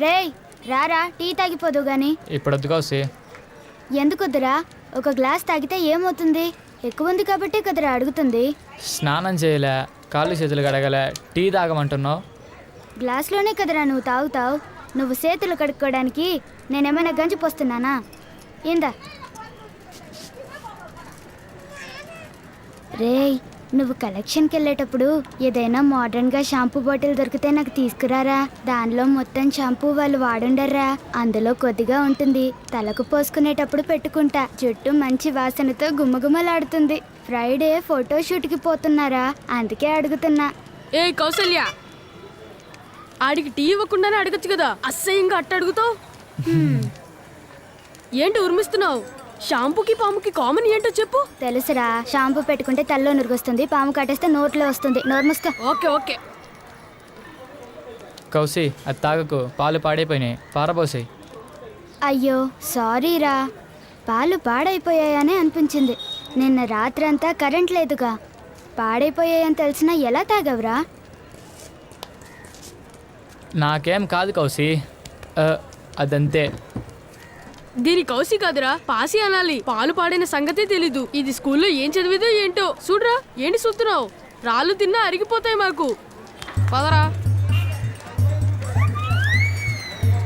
రేయ్ రారా, టీ తాగిపోదు గాని. ఇప్పుడు వద్దు కౌసి. ఎందుకొద్దురా? ఒక గ్లాస్ తాగితే ఏమవుతుంది? ఎక్కువ ఉంది కాబట్టి కదరా అడుగుతుంది. స్నానం చేయలే, కాళ్ళు చేతులు కడగలే, టీ తాగమంటున్నావు. గ్లాస్లోనే కదరా నువ్వు తాగుతావు. నువ్వు చేతులు కడుక్కోవడానికి నేనేమైనా గంజి పోస్తున్నానా? ఏందా? రేయ్, నువ్వు కలెక్షన్కి వెళ్ళేటప్పుడు ఏదైనా మోడర్న్గా షాంపూ బాటిల్ దొరికితే నాకు తీసుకురారా. దానిలో మొత్తం షాంపూ వాళ్ళు వాడుండర్రా. అందులో కొద్దిగా ఉంటుంది, తలకు పోసుకునేటప్పుడు పెట్టుకుంటా. జుట్టు మంచి వాసనతో గుమ్మగుమ్మలాడుతుంది. ఫ్రైడే ఫోటోషూట్కి పోతున్నారా, అందుకే అడుగుతున్నా. ఏ కౌసల్య, ఆడికి టీ ఇవ్వకుండానే అడగచ్చు కదా, అసహ్యంగా అట్ట అడుగుతావు. ఏంటి ఉర్మిస్తున్నావు? షాంపూకి పాముకి కామన్ ఏంటో చెప్పు. తెలుసురా, షాంపూ పెట్టుకుంటే తల్లో నురుగొస్తుంది, పాము కట్టేస్తే నోట్లో వస్తుంది. నోరు మూసుకో. Okay okay. కౌసి అది తాగకు, పాలు పాడైపోయినాయి, పారబోసాయి. అయ్యో సారీరా, పాలు పాడైపోయాయని అనిపించింది. నిన్న రాత్రంతా కరెంట్ లేదుగా, పాడైపోయాయని తెలిసినా ఎలా తాగవరా? నాకేం కాదు కౌసి, అదంతే. దీని కౌసి కాదురా, పాసి అనాలి. పాలు పాడిన సంగతే తెలీదు. ఇది స్కూల్లో ఏం చదివేదో ఏంటో. చూడరా, ఏంటి చూస్తున్నావు? రాళ్ళు తిన్నా అరిగిపోతాయి మాకు. పదరా.